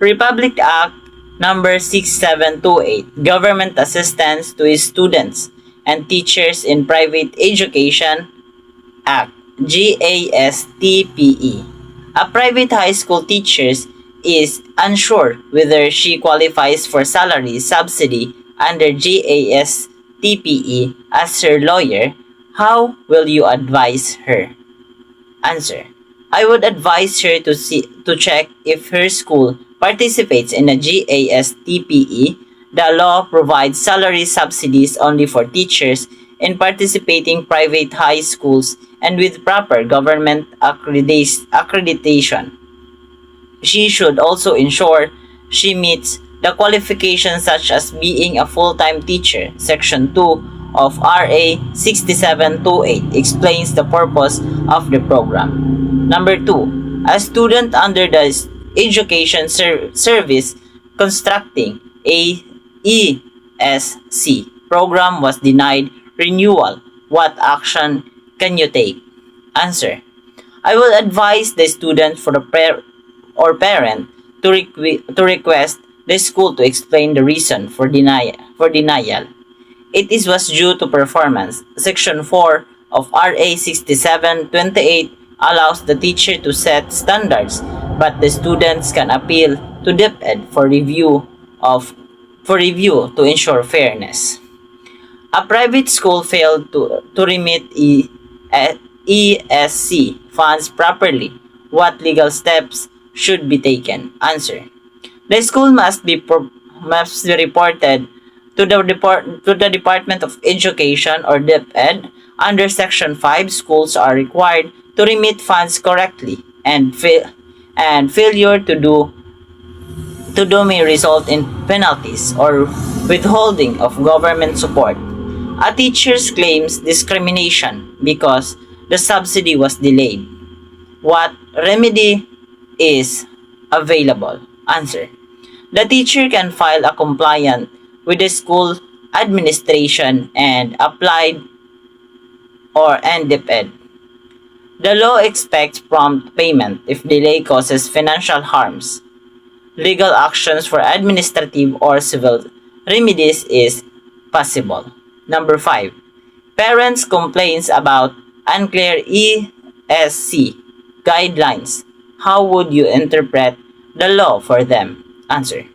Republic Act number 6728, Government Assistance to Students and Teachers in Private Education Act, GASTPE. A private high school teacher is unsure whether she qualifies for salary subsidy under GASTPE. As her lawyer, how will you advise her? Answer: I would advise her to check if her school participates in a GASTPE. The law provides salary subsidies only for teachers in participating private high schools and with proper government accreditation. She should also ensure she meets the qualifications such as being a full-time teacher. Section 2 of RA 6728 explains the purpose of the program. Number 2. A student under the Education Service constructing a ESC program was denied renewal. What action can you take? Answer: I will advise the student for the parent to request the school to explain the reason for denial. It was due to performance. Section 4 of RA 6728 allows the teacher to set standards, but the students can appeal to DepEd for review to ensure fairness. A private school failed to remit ESC funds properly. What legal steps should be taken? Answer: the school must be reported to the Department of Education or DepEd. Under Section 5, schools are required to remit funds correctly, and failure to do may result in penalties or withholding of government support. A teacher claims discrimination because the subsidy was delayed. What remedy is available? Answer: the teacher can file a complaint with the school administration and applied and DepEd. The law expects prompt payment if delay causes financial harms. Legal actions for administrative or civil remedies is possible. Number 5. Parents' complaints about unclear ESC guidelines. How would you interpret the law for them? Answer: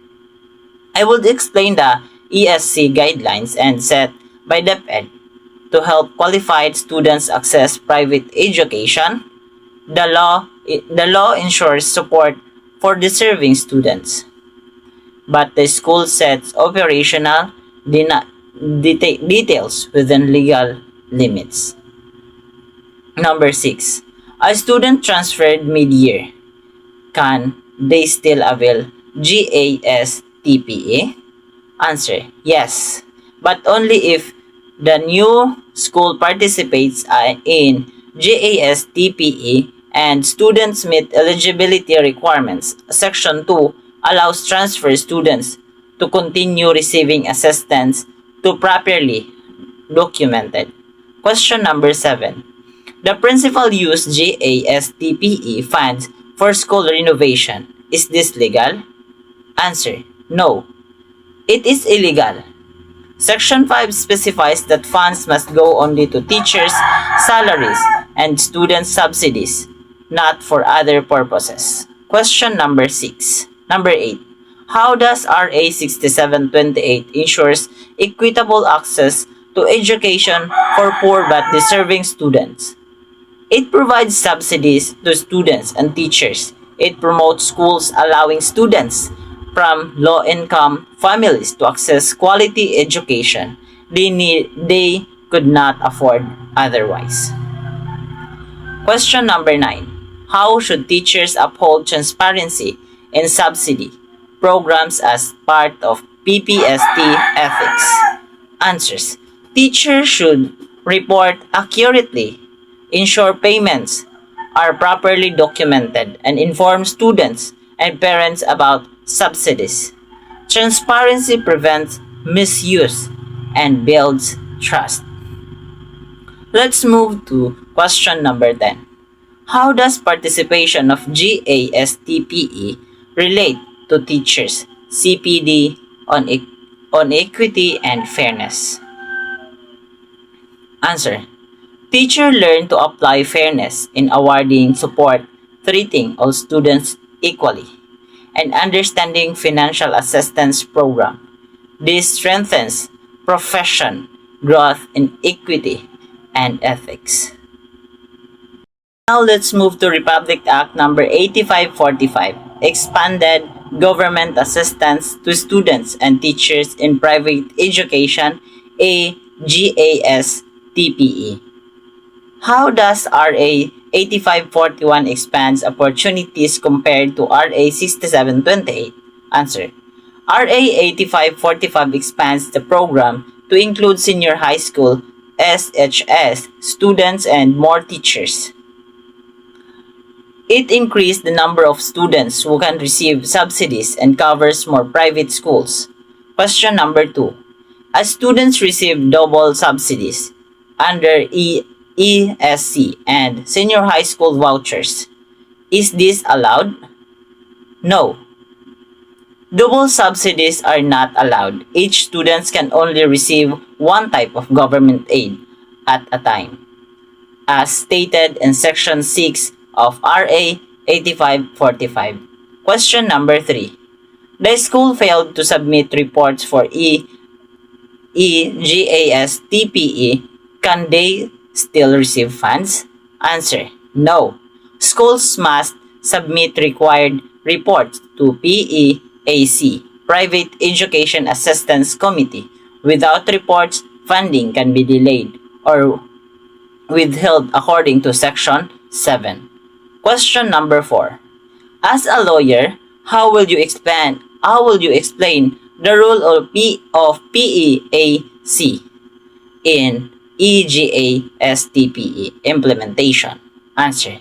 I would explain the ESC guidelines and set by DepEd to help qualified students access private education. The law ensures support for deserving students, but the school sets operational details within legal limits. Number 6. A student transferred mid-year. Can they still avail GASTPE? Answer: yes, but only if the new school participates in GASTPE and students meet eligibility requirements. Section 2 allows transfer students to continue receiving assistance to properly documented. Question number 7. The principal used GASTPE funds for school renovation. Is this legal? Answer: no. It is illegal. Section 5 specifies that funds must go only to teachers' salaries and student subsidies, not for other purposes. Question number 8. How does RA 6728 ensures equitable access to education for poor but deserving students? It provides subsidies to students and teachers. It promotes schools allowing students from low-income families to access quality education they could not afford otherwise. Question number 9. How should teachers uphold transparency in subsidy programs as part of PPST ethics? Answers: teachers should report accurately, ensure payments are properly documented, and inform students and parents about subsidies. Transparency prevents misuse and builds trust. Let's move to question number 10. How does participation of GASTPE relate to teachers, CPD, on equity and fairness? Answer. Teachers learn to apply fairness in awarding support, treating all students equally, and understanding financial assistance program. This strengthens profession, growth in equity, and ethics. Now let's move to Republic Act number 8545, expanded government assistance to students and teachers in private education, AGAS-TPE. How does RA 8541 expands opportunities compared to RA 6728? Answer. RA 8545 expands the program to include senior high school, SHS, students and more teachers. It increased the number of students who can receive subsidies and covers more private schools. Question number 2. As students receive double subsidies under ESC and senior high school vouchers, is this allowed? No. Double subsidies are not allowed. Each student can only receive one type of government aid at a time, as stated in Section 6 of RA 8545. Question number 3. The school failed to submit reports for EGAS-TPE. Can they still receive funds? Answer. No. Schools must submit required reports to PEAC, Private Education Assistance Committee. Without reports, funding can be delayed or withheld according to Section 7. Question number 4. As a lawyer, how will you explain the role of PEAC in EGAS-TPE implementation? Answer.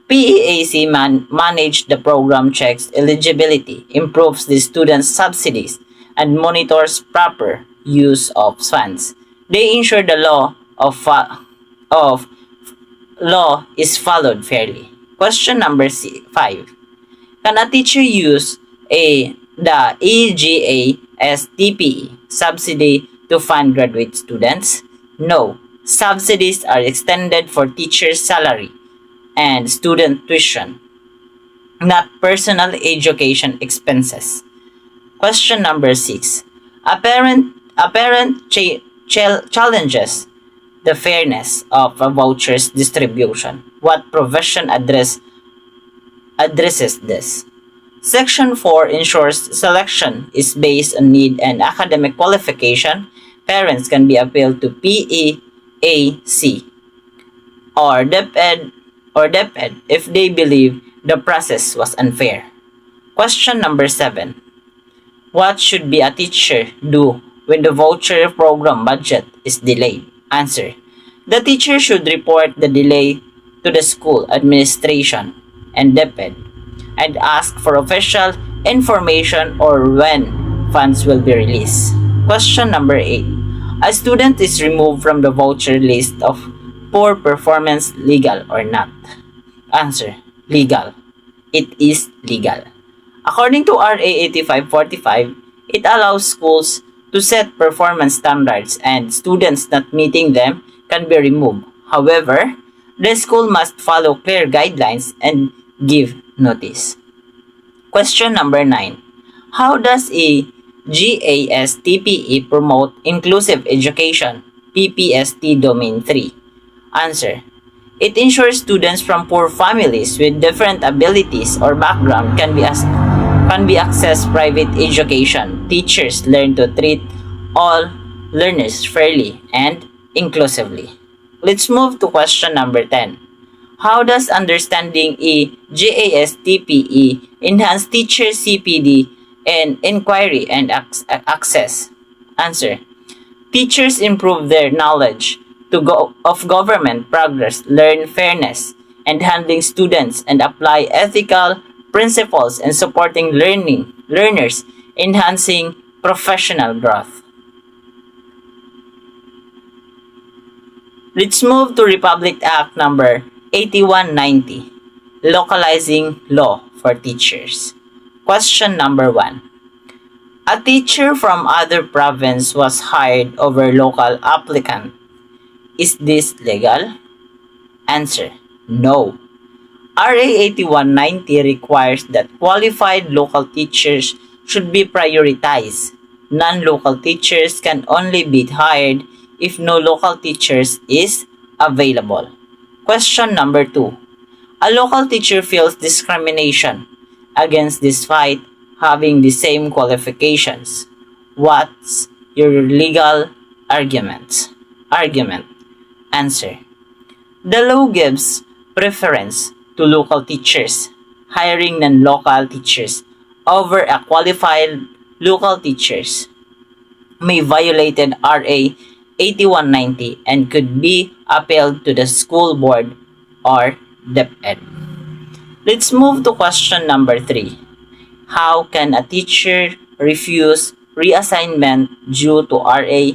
PEAC managed the program, checks eligibility, improves the students' subsidies, and monitors proper use of funds. They ensure the law is followed fairly. Question number 5. Can a teacher use the EGAS-TPE subsidy to fund graduate students? No. Subsidies are extended for teachers' salary and student tuition, not personal education expenses. Question number 6. A parent challenges the fairness of a voucher's distribution. What provision addresses this? Section 4 ensures selection is based on need and academic qualification. Parents can be appealed to PEAC or DepEd if they believe the process was unfair. Question number 7. What should be a teacher do when the voucher program budget is delayed? Answer. The teacher should report the delay to the school administration and DepEd and ask for official information or when funds will be released. Question number 8. A student is removed from the voucher list of poor performance, legal or not? Answer. Legal. It is legal. According to RA 8545, it allows schools to set performance standards and students not meeting them can be removed. However, the school must follow clear guidelines and give notice. Question number 9. How does a GAS-TPE promote inclusive education? PPST Domain 3. Answer. It ensures students from poor families with different abilities or background can be accessed private education. Teachers learn to treat all learners fairly and inclusively. Let's move to question number 10. How does understanding a GAS-TPE enhance teacher CPD and inquiry and access? Answer. Teachers improve their knowledge of government progress, learn fairness and handling students, and apply ethical principles in supporting learners, enhancing professional growth. Let's move to Republic Act number 8190, localizing law for teachers. Question number 1. A teacher from other province was hired over local applicant. Is this legal? Answer: no. RA 8190 requires that qualified local teachers should be prioritized. Non-local teachers can only be hired if no local teachers is available. Question number 2. A local teacher feels discrimination against despite having the same qualifications. What's your legal argument? Answer: the law gives preference to local teachers. Hiring non-local teachers over a qualified local teachers may violated RA 8190 and could be appealed to the school board or DepEd. Let's move to question number 3. How can a teacher refuse reassignment due to RA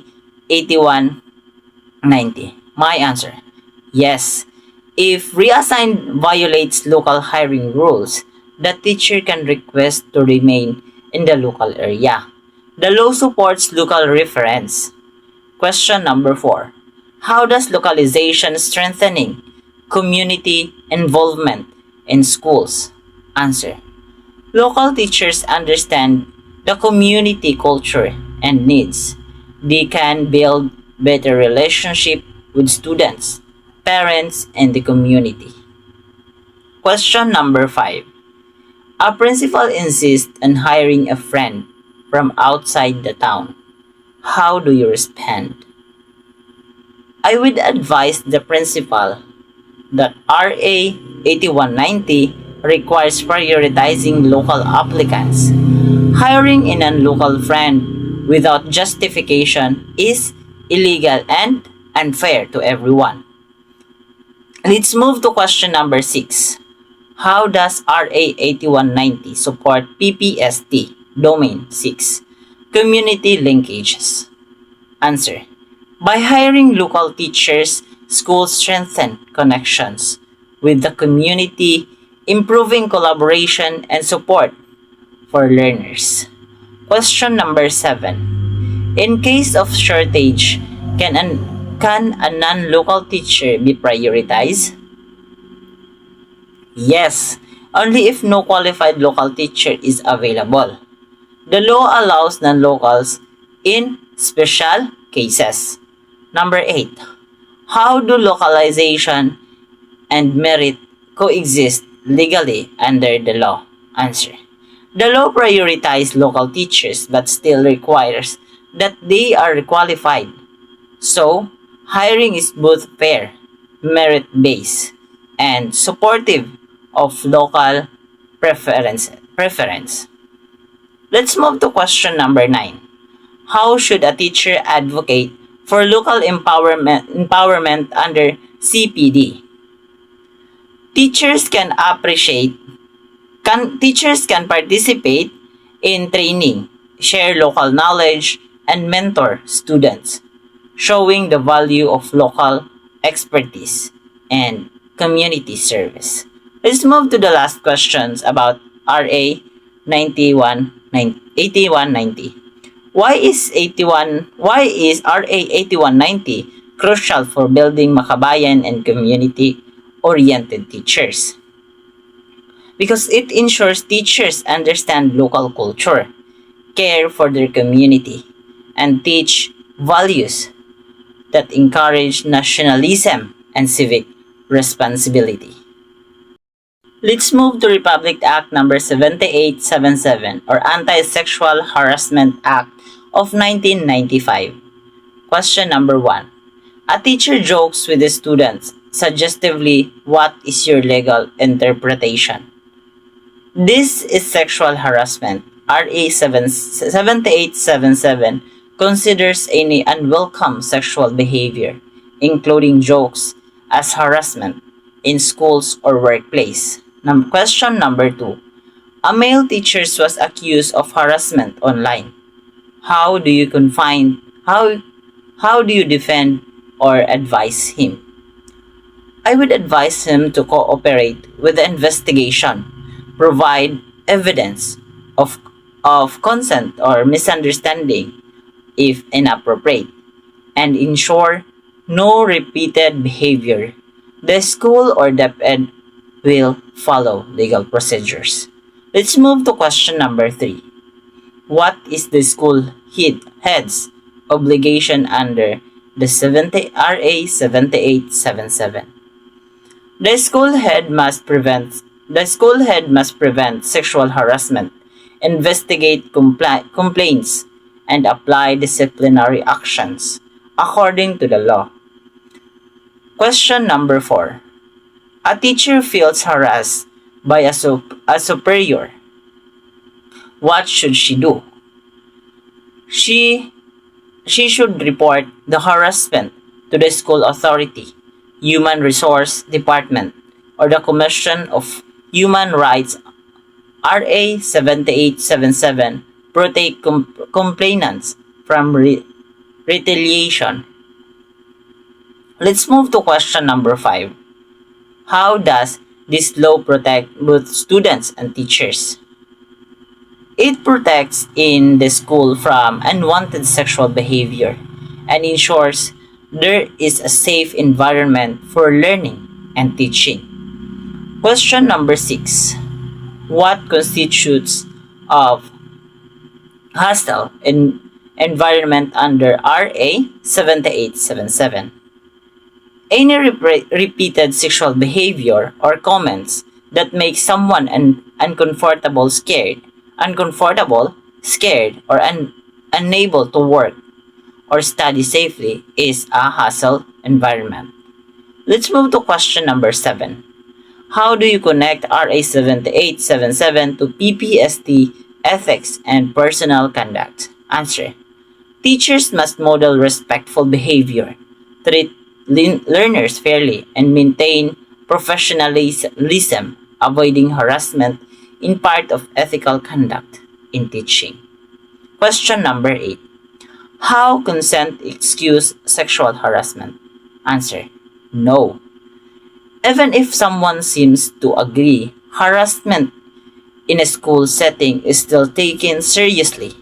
8190? My answer: yes. If reassigned violates local hiring rules, the teacher can request to remain in the local area. The law supports local reference. Question number 4. How does localization strengthening community involvement in schools? Answer: local teachers understand the community culture and needs. They can build better relationship with students, parents, and the community. Question number 5. A principal insists on hiring a friend from outside the town. How do you respond? I would advise the principal that RA 8190 requires prioritizing local applicants. Hiring a non-local friend without justification is illegal and unfair to everyone. Let's move to question number 6. How does RA 8190 support PPST Domain 6 community linkages? Answer: by hiring local teachers, schools strengthen connections with the community, improving collaboration and support for learners. Question number 7. In case of shortage, can a non-local teacher be prioritized? Yes, only if no qualified local teacher is available. The law allows non-locals in special cases. Number 8. How do localization and merit coexist legally under the law? Answer: the law prioritizes local teachers but still requires that they are qualified. So, hiring is both fair, merit-based, and supportive of local preference. Let's move to question number 9. How should a teacher advocate for local empowerment under CPD? Teachers can participate in training, share local knowledge, and mentor students, showing the value of local expertise and community service. Let's move to the last questions about RA 8190. Why is RA 8190 crucial for building makabayan and community-oriented teachers? Because it ensures teachers understand local culture, care for their community, and teach values that encourage nationalism and civic responsibility. Let's move to Republic Act number 7877 or Anti-Sexual Harassment Act of 1995. Question number 1. A teacher jokes with the students suggestively. What is your legal interpretation? This is sexual harassment. RA 7877 considers any unwelcome sexual behavior, including jokes, as harassment in schools or workplace. Question number 2. A male teacher was accused of harassment online. How do you defend or advise him? I would advise him to cooperate with the investigation, provide evidence, of, of consent or misunderstanding if inappropriate, and ensure no repeated behavior. The school or DepEd will follow legal procedures. Let's move to question number 3. What is the school head's obligation under the RA 7877? The school head must prevent sexual harassment, investigate complaints, and apply disciplinary actions according to the law. Question number 4. A teacher feels harassed by a superior. What should she do? She should report the harassment to the school authority, Human Resource Department, or the Commission of Human Rights. RA 7877 protect complainants from retaliation. Let's move to question number 5. How does this law protect both students and teachers? It protects in the school from unwanted sexual behavior and ensures there is a safe environment for learning and teaching. Question number 6. What constitutes of hostile environment under RA 7877? Any repeated sexual behavior or comments that make someone uncomfortable, scared, or unable to work or study safely is a hostile environment. Let's move to question number 7. How do you connect RA 7877 to PPST ethics and personal conduct? Answer. Teachers must model respectful behavior, treat learners fairly, and maintain professionalism, avoiding harassment in part of ethical conduct in teaching. Question number 8. How consent excuse sexual harassment? Answer. No. Even if someone seems to agree, harassment in a school setting is still taken seriously,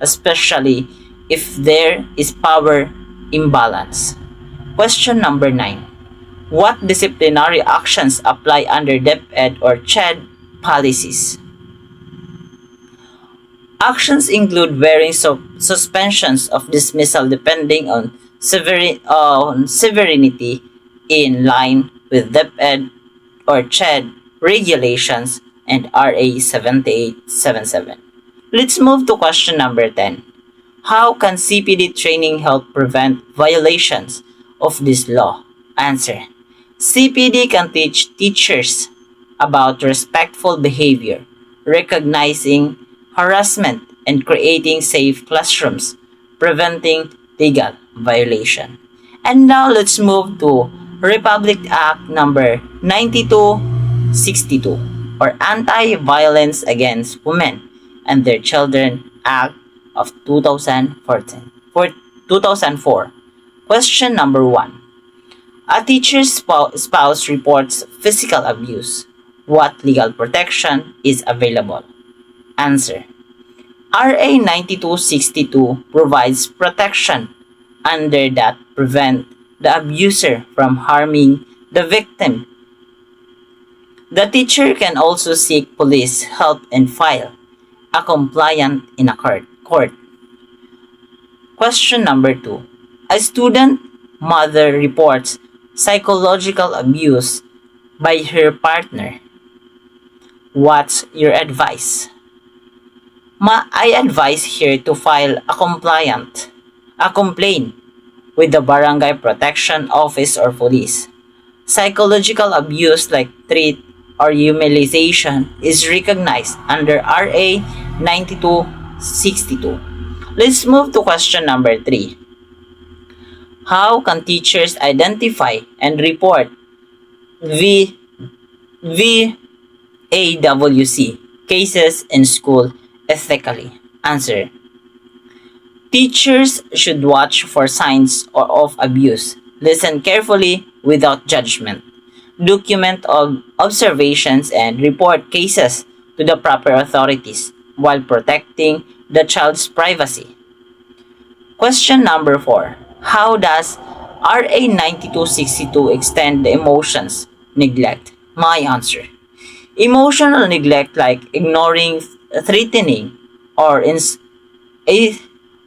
especially if there is power imbalance. Question number 9. What disciplinary actions apply under DepEd or CHED policies? Actions include varying suspensions of dismissal depending on severity in line with DepEd or CHED regulations and RA 7877. Let's move to question number 10. How can CPD training help prevent violations of this law? Answer. CPD can teach teachers about respectful behavior, recognizing harassment, and creating safe classrooms, preventing legal violation. And now let's move to Republic Act number 9262 or Anti-Violence Against Women and Their Children Act of 2004. Question number 1. A teacher's spouse reports physical abuse. What legal protection is available? Answer. RA 9262 provides protection under that prevent the abuser from harming the victim. The teacher can also seek police help and file a complaint in a court. Question number 2. A student mother reports psychological abuse by her partner. What's your advice? I advise here to file a complaint with the Barangay Protection Office or police. Psychological abuse like threat or humiliation is recognized under RA 9262. Let's move to question number 3. How can teachers identify and report VAWC cases in school ethically? Answer. Teachers should watch for signs of abuse, listen carefully without judgment, document observations, and report cases to the proper authorities while protecting the child's privacy. Question number 4. How does RA 9262 extend the emotions neglect? My answer. Emotional neglect like ignoring, threatening, or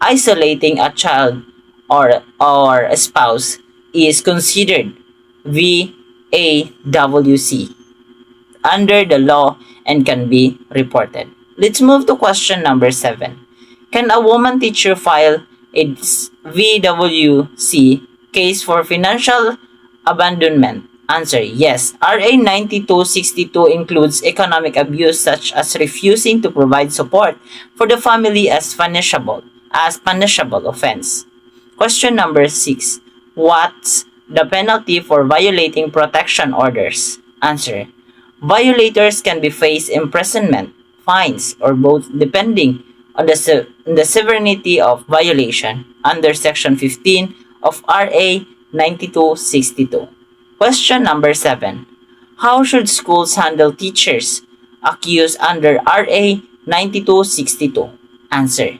isolating a child or a spouse is considered VAWC under the law and can be reported. Let's move to question number 7. Can a woman teacher file a VWC case for financial abandonment? Answer, yes. RA 9262 includes economic abuse such as refusing to provide support for the family as punishable offense. Question number 6. What's the penalty for violating protection orders? Answer, violators can be faced imprisonment, fines, or both depending on the severity of violation under Section 15 of RA 9262. Question number 7. How should schools handle teachers accused under RA 9262? Answer,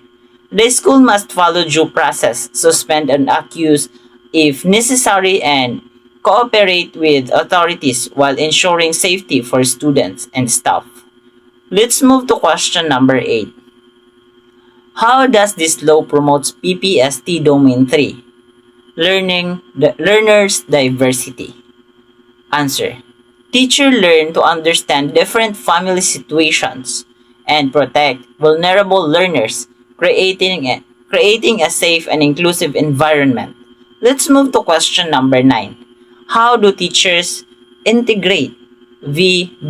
the school must follow due process, suspend an accused if necessary, and cooperate with authorities while ensuring safety for students and staff. Let's move to question number 8. How does this law promote PPST Domain 3? Learners' diversity. Answer, teachers learn to understand different family situations and protect vulnerable learners, creating a safe and inclusive environment. Let's move to question number 9. How do teachers integrate VAWC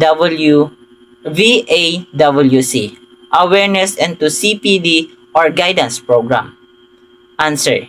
awareness into CPD or guidance program? Answer,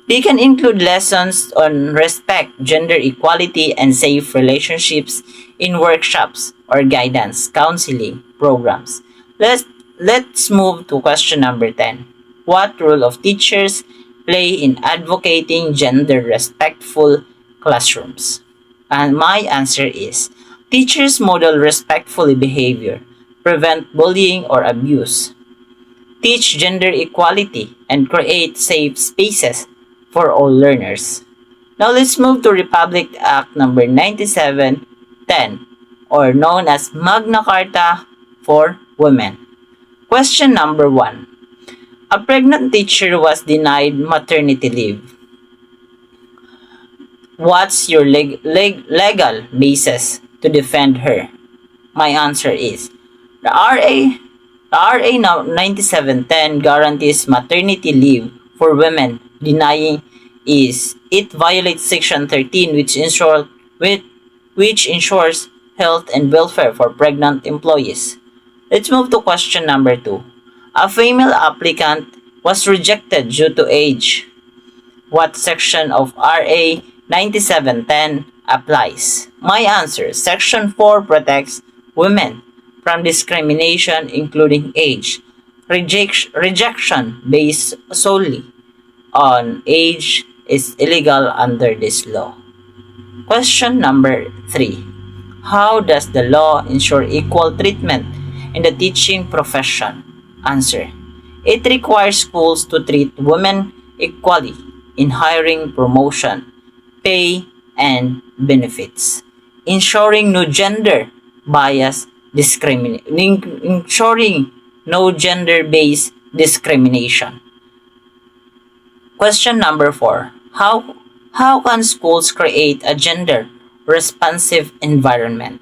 they can include lessons on respect, gender equality, and safe relationships in workshops or guidance counseling programs. Let's move to question number 10. What role of teachers play in advocating gender-respectful classrooms? And my answer is, teachers model respectful behavior, prevent bullying or abuse, teach gender equality, and create safe spaces for all learners. Now let's move to Republic Act number 9710, or known as Magna Carta for Women. Question number 1. A pregnant teacher was denied maternity leave. What's your legal basis to defend her? My answer is, the RA 9710 guarantees maternity leave for women. Denying it violates Section 13, which ensures health and welfare for pregnant employees. Let's move to question number 2. A female applicant was rejected due to age. What section of RA 9710 applies? My answer, Section 4 protects women from discrimination including age. Rejection based solely on age is illegal under this law. Question number 3. How does the law ensure equal treatment in the teaching profession? Answer, it requires schools to treat women equally in hiring, promotion, pay, and benefits, ensuring no gender gender-based discrimination. Question number 4. How can schools create a gender-responsive environment?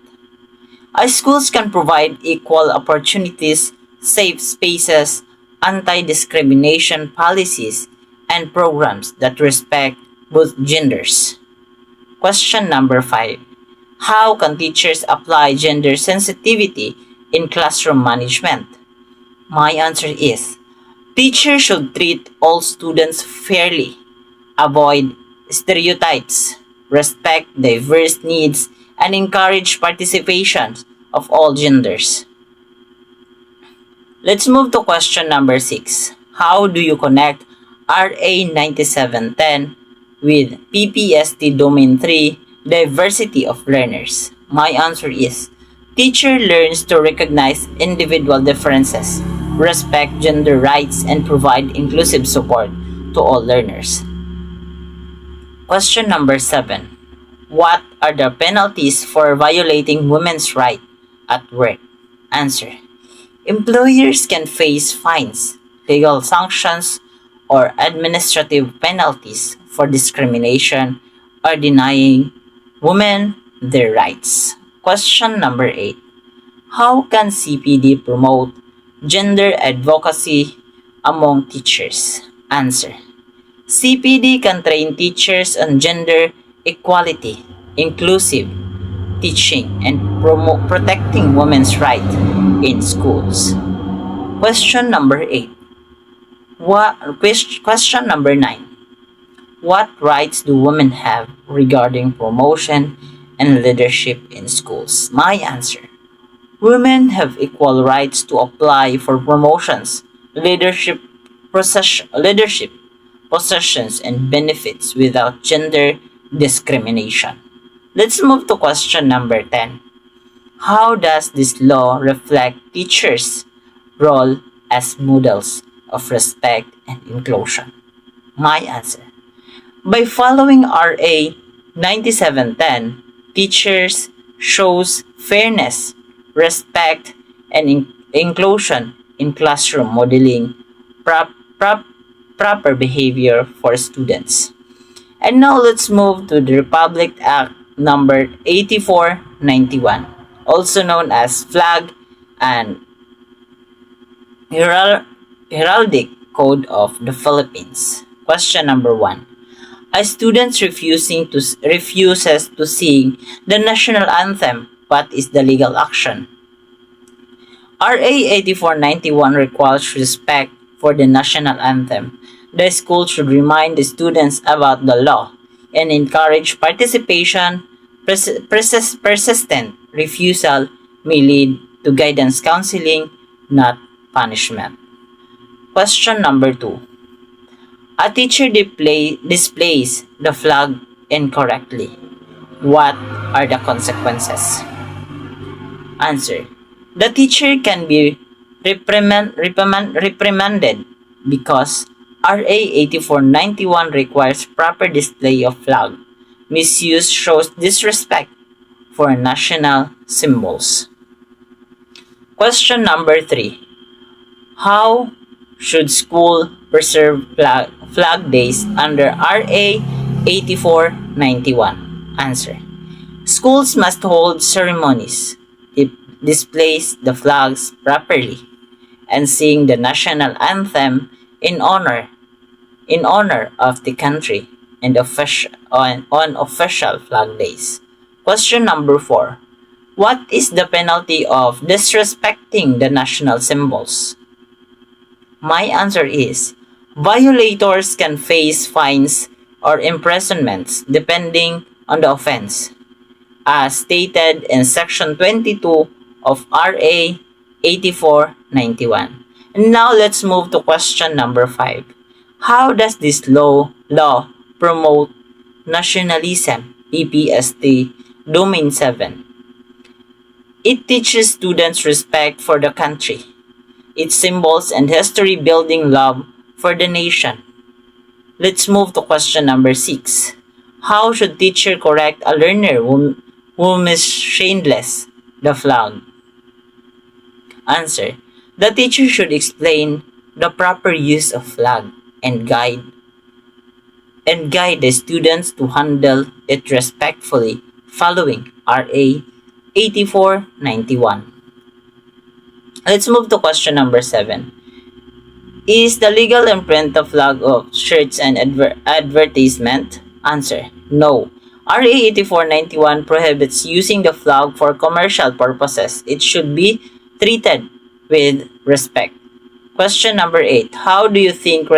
Schools can provide equal opportunities, safe spaces, anti-discrimination policies, and programs that respect both genders. Question number 5. How can teachers apply gender sensitivity in classroom management? My answer is, teachers should treat all students fairly, avoid stereotypes, respect diverse needs, and encourage participation of all genders. Let's move to question number 6. How do you connect RA 9710 with PPST Domain 3, diversity of learners? My answer is, teacher learns to recognize individual differences respect gender rights, and provide inclusive support to all learners. Question number 7. What are the penalties for violating women's rights at work? Answer. Employers can face fines, legal sanctions, or administrative penalties for discrimination or denying women their rights. Question number 8. How can CPD promote gender advocacy among teachers? Answer. CPD can train teachers on gender equality, inclusive teaching, and protecting women's rights in schools. Question number 8. Question number 9. What rights do women have regarding promotion and leadership in schools? My answer. Women have equal rights to apply for promotions, leadership positions, and benefits without gender discrimination. Let's move to question number 10. How does this law reflect teachers' role as models of respect and inclusion? My answer. By following RA 9710, teachers shows fairness, respect, and inclusion in classroom, modeling proper behavior for students. And now let's move to the Republic Act number 8491, also known as Flag and Heraldic Code of the Philippines. Question number 1. A student refuses to sing the national anthem. What is the legal action? RA 8491 requires respect for the national anthem. The school should remind the students about the law and encourage participation. Persistent refusal may lead to guidance counseling, not punishment. Question number 2. A teacher displays the flag incorrectly. What are the consequences? Answer. The teacher can be reprimanded because RA 8491 requires proper display of flag. Misuse shows disrespect for national symbols. Question number 3. How should school preserve flag days under RA 8491? Answer. Schools must hold ceremonies, displays the flags properly, and sing the national anthem in honor of the country and on official flag days. Question number 4. What is the penalty of disrespecting the national symbols? My answer is, violators can face fines or imprisonments depending on the offense, as stated in Section 22 of RA 8491. And now let's move to question number 5. How does this law promote nationalism? EPST Domain 7. It teaches students respect for the country, its symbols, and history, building love for the nation. Let's move to question number 6. How should teacher correct a learner who mishandles the flag? Answer. The teacher should explain the proper use of flag and guide the students to handle it respectfully, following RA 8491. Let's move to question number 7. Is the legal imprint of flag of shirts and advertisement? Answer. No. RA 8491 prohibits using the flag for commercial purposes. It should be treated with respect. Question number 8. How do you think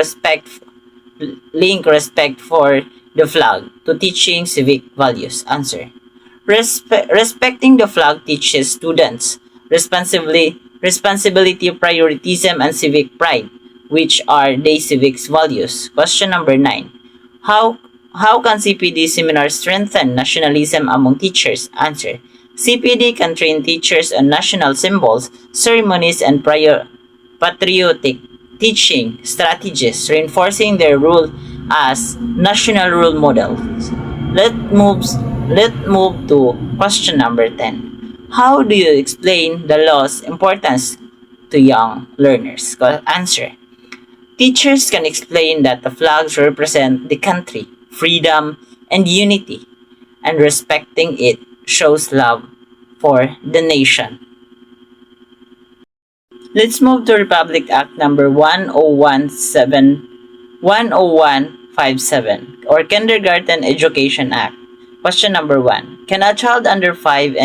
link respect for the flag to teaching civic values? Answer. Respecting the flag teaches students responsibility, patriotism, and civic pride, which are their civics values. Question number 9. How can CPD seminars strengthen nationalism among teachers? Answer. CPD can train teachers on national symbols, ceremonies, and patriotic teaching strategies, reinforcing their role as national role models. Let moves let move to question number 10. How do you explain the law's importance to young learners? Answer. Teachers can explain that the flags represent the country, freedom, and unity, and respecting it shows love for the nation. Let's move to Republic Act number 10157 or Kindergarten Education Act. Question number 1. Can a child under 5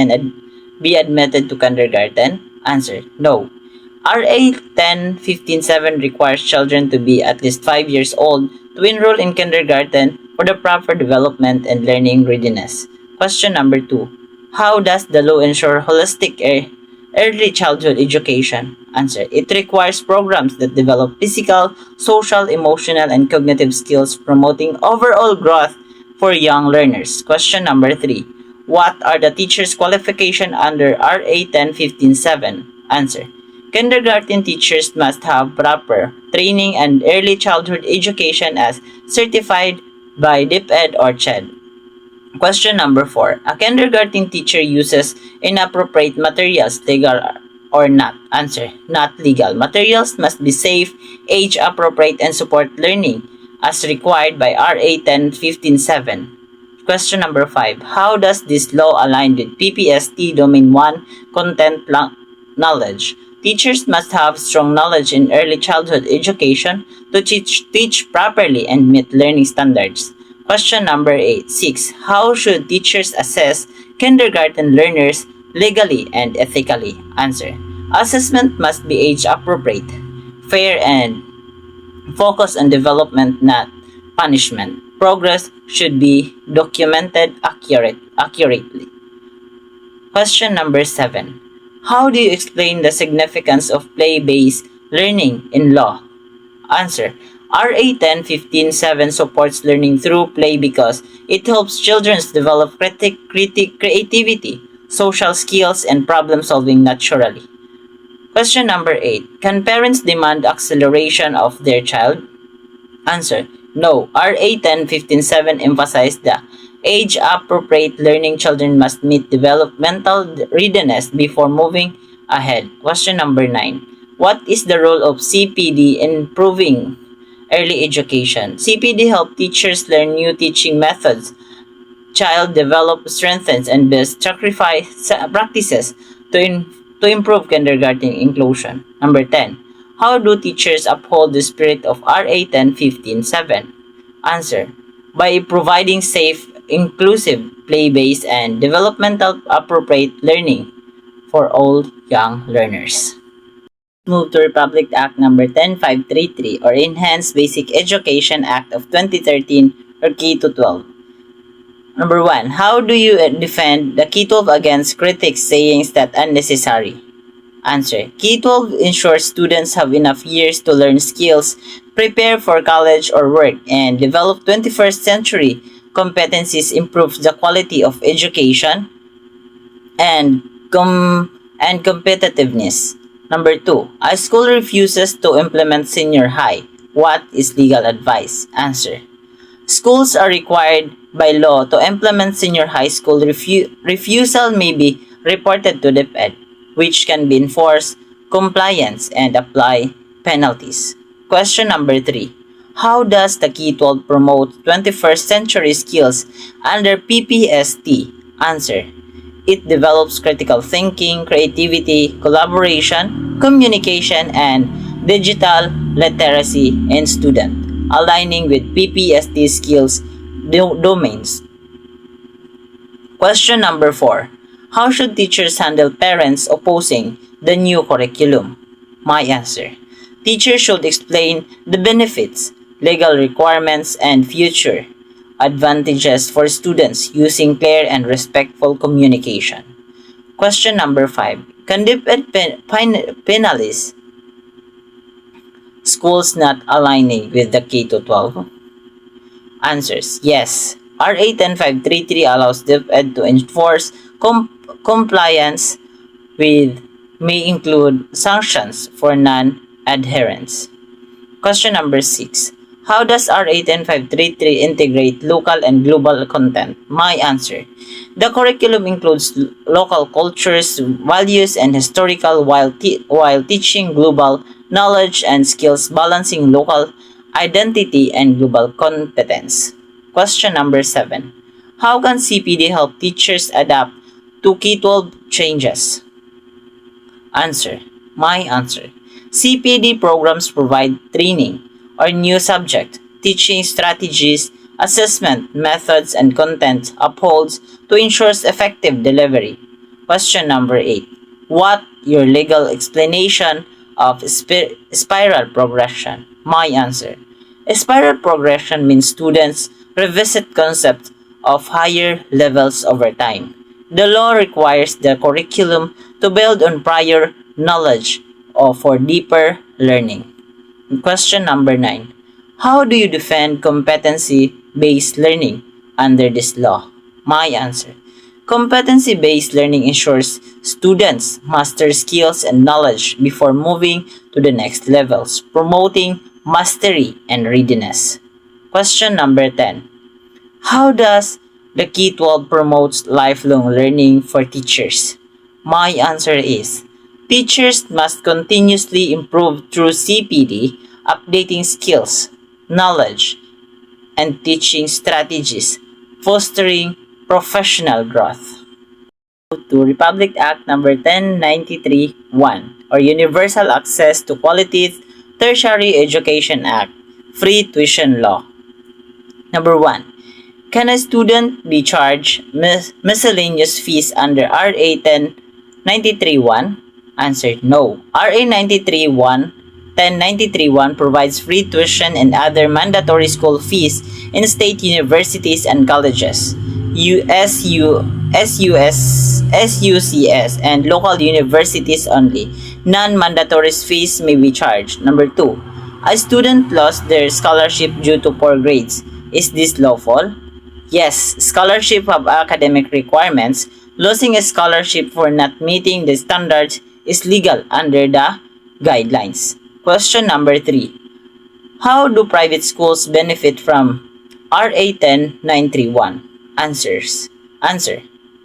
be admitted to kindergarten? Answer. No. RA 10157 requires children to be at least 5 years old to enroll in kindergarten for the proper development and learning readiness. Question number 2. How does the law ensure holistic early childhood education? Answer. It requires programs that develop physical, social, emotional, and cognitive skills, promoting overall growth for young learners. Question number 3. What are the teachers' qualifications under RA 10157? Answer. Kindergarten teachers must have proper training and early childhood education as certified by DepEd or CHED. Question number 4. A kindergarten teacher uses inappropriate materials, legal or not? Answer. Not legal. Materials must be safe, age appropriate, and support learning as required by RA 10157. Question number 5. How does this law align with PPST Domain 1 content knowledge? Teachers must have strong knowledge in early childhood education to teach properly and meet learning standards. Question number 6. How should teachers assess kindergarten learners legally and ethically? Answer. Assessment must be age appropriate, fair, and focus on development, not punishment. Progress should be documented accurately. Question number 7. How do you explain the significance of play-based learning in law? Answer. RA 10157 supports learning through play because it helps children develop creativity, social skills, and problem solving naturally. Question number 8. Can parents demand acceleration of their child? Answer. No. RA 10157 emphasized the age-appropriate learning children must meet developmental readiness before moving ahead. Question number 9. What is the role of CPD in improving early education? CPD helps teachers learn new teaching methods, child develop, strengthens, and best sacrifice practices to improve kindergarten inclusion. Number 10. How do teachers uphold the spirit of RA 10157? Answer. By providing safe, inclusive, play-based, and developmental appropriate learning for all young learners. Move to Republic Act number 10533 or Enhanced Basic Education Act of 2013 or K-12. Number 1. How do you defend the K-12 against critics saying that unnecessary? Answer. K-12 ensures students have enough years to learn skills, prepare for college or work, and develop 21st century competencies, improves the quality of education and competitiveness. Number 2. A school refuses to implement senior high. What is legal advice? Answer. Schools are required by law to implement senior high school. Refusal may be reported to DepEd, which can be enforced compliance and apply penalties. Question number 3. How does the K-12 promote 21st century skills under PPST? Answer. It develops critical thinking, creativity, collaboration, communication, and digital literacy in students, aligning with PPST skills domains. Question number 4. How should teachers handle parents opposing the new curriculum? My answer. Teachers should explain the benefits, legal requirements, and future advantages for students using clear and respectful communication. Question number 5. Can DepEd penalize schools not aligning with the K-12? Answers. Yes. RA 10533 allows DepEd to enforce compliance with may include sanctions for adherence. Question number 6. How does RA 10533 integrate local and global content? My answer. The curriculum includes local cultures, values, and historical while teaching global knowledge and skills, balancing local identity and global competence. Question number 7. How can CPD help teachers adapt to K-12 changes? Answer. My answer. CPD programs provide training or new subject, teaching strategies, assessment methods, and content upholds to ensure effective delivery. Question number 8. What your legal explanation of spiral progression? My answer. Spiral progression means students revisit concepts of higher levels over time. The law requires the curriculum to build on prior knowledge or for deeper learning. Question number 9. How do you defend competency-based learning under this law? My answer. Competency-based learning ensures students master skills and knowledge before moving to the next levels, promoting mastery and readiness. Question number 10. How does the K-12 promotes lifelong learning for teachers? My answer is, teachers must continuously improve through CPD, updating skills, knowledge, and teaching strategies, fostering professional growth. To Republic Act number 1093-1 or Universal Access to Quality Tertiary Education Act, Free Tuition Law. Number 1. Can a student be charged miscellaneous fees under RA 1093-1? Answer, no. RA 1093-1 provides free tuition and other mandatory school fees in state universities and colleges, SUCS, and local universities only. Non-mandatory fees may be charged. Number 2. A student lost their scholarship due to poor grades. Is this lawful? Yes, scholarship have academic requirements. Losing a scholarship for not meeting the standards is legal under the guidelines. Question number 3. How do private schools benefit from RA 10931? Answer.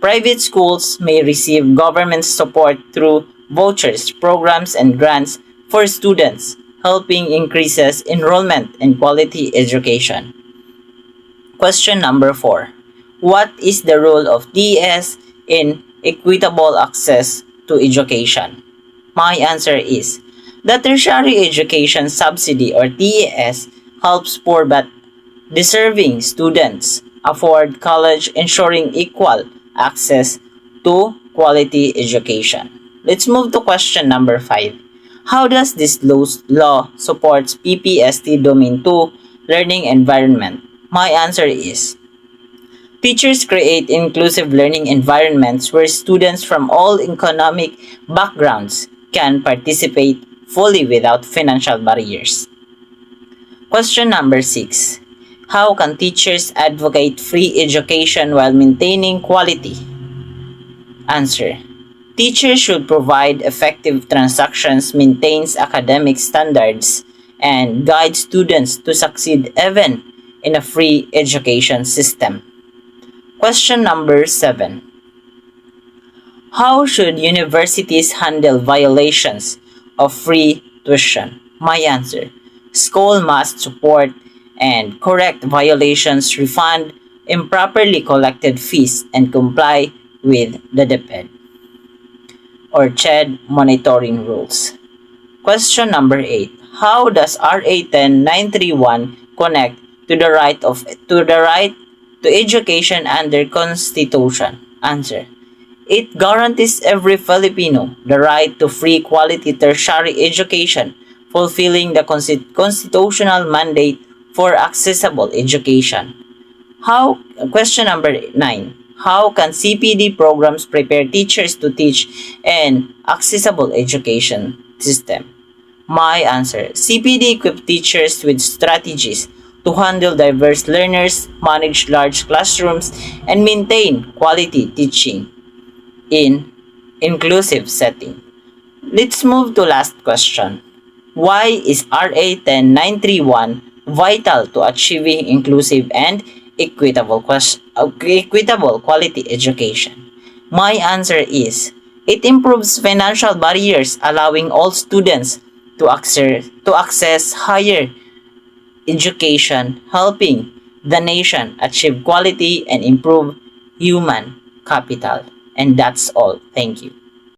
Private schools may receive government support through vouchers, programs, and grants for students, helping increases enrollment and quality education. Question number 4. What is the role of DES in equitable access to education? My answer is, the Tertiary Education Subsidy or TES helps poor but deserving students afford college, ensuring equal access to quality education. Let's move to question number 5. How does this law supports PPST Domain 2 learning environment? My answer is, teachers create inclusive learning environments where students from all economic backgrounds can participate fully without financial barriers. Question number 6. How can teachers advocate free education while maintaining quality? Answer. Teachers should provide effective transactions, maintains academic standards, and guide students to succeed even in a free education system. Question number 7. How should universities handle violations of free tuition? My answer. School must support and correct violations, refund improperly collected fees, and comply with the DepEd or CHED monitoring rules. Question number 8. How does RA 10931 connect to the right to education under Constitution? Answer. It guarantees every Filipino the right to free quality tertiary education, fulfilling the constitutional mandate for accessible education. Question number 9. How can CPD programs prepare teachers to teach an accessible education system? My answer. CPD equips teachers with strategies to handle diverse learners, manage large classrooms, and maintain quality teaching in inclusive setting. Let's move to last question. Why is RA 10931 vital to achieving inclusive and equitable quality education? My answer is, it improves financial barriers, allowing all students to access higher education, helping the nation achieve quality and improve human capital. And that's all. Thank you.